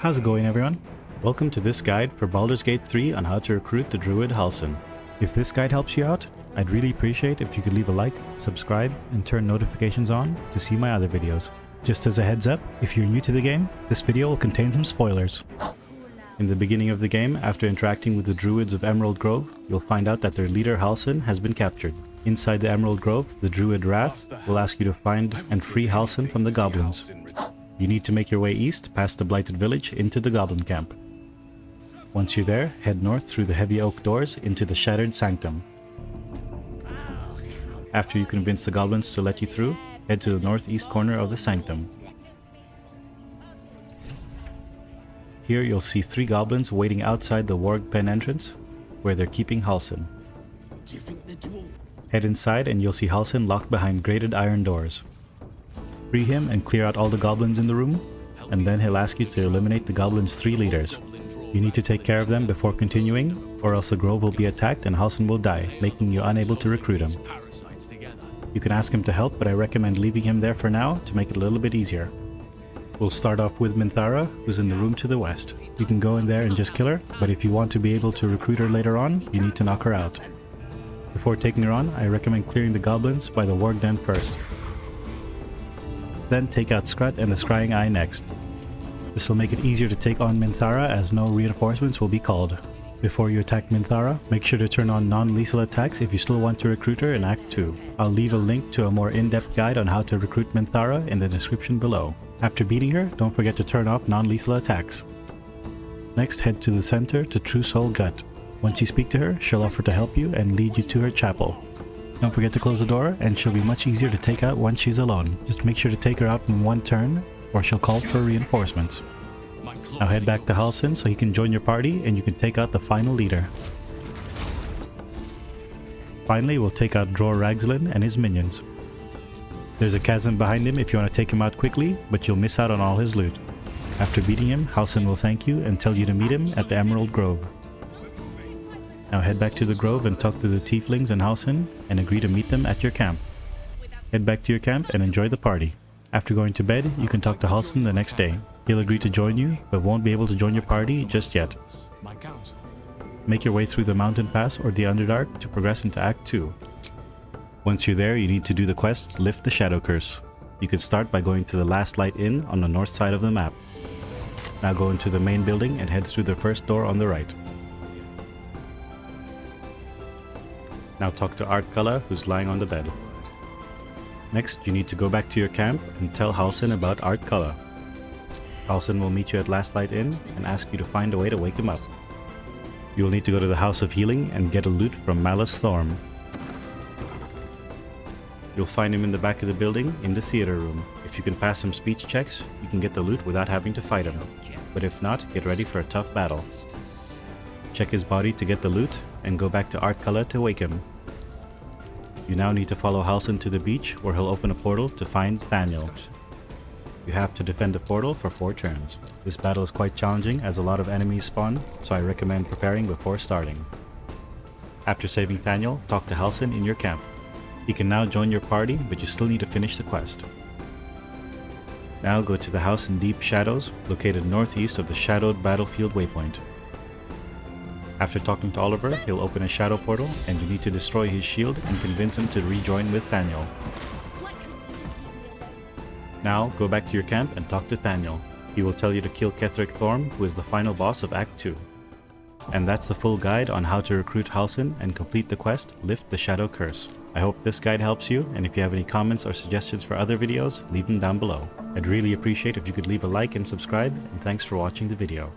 How's it going, everyone? Welcome to this guide for Baldur's Gate 3 on how to recruit the druid Halsin. If this guide helps you out, I'd really appreciate if you could leave a like, subscribe, and turn notifications on to see my other videos. Just as a heads up, if you're new to the game, this video will contain some spoilers. In the beginning of the game, after interacting with the druids of Emerald Grove, you'll find out that their leader Halsin has been captured. Inside the Emerald Grove, the druid Wrath will ask you to find and free Halsin from the goblins. You need to make your way east past the Blighted Village into the goblin camp. Once you're there, head north through the heavy oak doors into the Shattered Sanctum. After you convince the goblins to let you through, head to the northeast corner of the sanctum. Here you'll see 3 goblins waiting outside the warg pen entrance, where they're keeping Halsin. Head inside and you'll see Halsin locked behind grated iron doors. Free him and clear out all the goblins in the room, and then he'll ask you to eliminate the goblins' 3 leaders. You need to take care of them before continuing, or else the grove will be attacked and Halsin will die, making you unable to recruit him. You can ask him to help, but I recommend leaving him there for now to make it a little bit easier. We'll start off with Minthara, who's in the room to the west. You can go in there and just kill her, but if you want to be able to recruit her later on, you need to knock her out. Before taking her on, I recommend clearing the goblins by the warg den first. Then take out Scrut and the Scrying Eye next. This will make it easier to take on Minthara as no reinforcements will be called. Before you attack Minthara, make sure to turn on non-lethal attacks if you still want to recruit her in Act 2. I'll leave a link to a more in-depth guide on how to recruit Minthara in the description below. After beating her, don't forget to turn off non-lethal attacks. Next, head to the center to True Soul Gut. Once you speak to her, she'll offer to help you and lead you to her chapel. Don't forget to close the door, and she'll be much easier to take out once she's alone. Just make sure to take her out in one turn, or she'll call for reinforcements. Now head back to Halsin so he can join your party and you can take out the final leader. Finally, we'll take out Dror Ragzlin and his minions. There's a chasm behind him if you want to take him out quickly, but you'll miss out on all his loot. After beating him, Halsin will thank you and tell you to meet him at the Emerald Grove. Now head back to the grove and talk to the tieflings and Halsin and agree to meet them at your camp. Head back to your camp and enjoy the party. After going to bed, you can talk to Halsin the next day. He'll agree to join you, but won't be able to join your party just yet. Make your way through the mountain pass or the Underdark to progress into Act 2. Once you're there, you need to do the quest Lift the Shadow Curse. You can start by going to the Last Light Inn on the north side of the map. Now go into the main building and head through the first door on the right. Now talk to Artkala, who's lying on the bed. Next, you need to go back to your camp and tell Halsin about Artkala. Halsin will meet you at Last Light Inn and ask you to find a way to wake him up. You will need to go to the House of Healing and get a loot from Malice Thorm. You'll find him in the back of the building in the theater room. If you can pass some speech checks, you can get the loot without having to fight him. But if not, get ready for a tough battle. Check his body to get the loot and go back to Artkala to wake him. You now need to follow Halsin to the beach where he'll open a portal to find Thaniel. You have to defend the portal for 4 turns. This battle is quite challenging as a lot of enemies spawn, so I recommend preparing before starting. After saving Thaniel, talk to Halsin in your camp. He can now join your party, but you still need to finish the quest. Now go to the house in Deep Shadows, located northeast of the Shadowed Battlefield waypoint. After talking to Oliver, he'll open a shadow portal and you need to destroy his shield and convince him to rejoin with Thaniel. Now go back to your camp and talk to Thaniel. He will tell you to kill Ketheric Thorm, who is the final boss of Act 2. And that's the full guide on how to recruit Halsin and complete the quest Lift the Shadow Curse. I hope this guide helps you, and if you have any comments or suggestions for other videos, leave them down below. I'd really appreciate if you could leave a like and subscribe, and thanks for watching the video.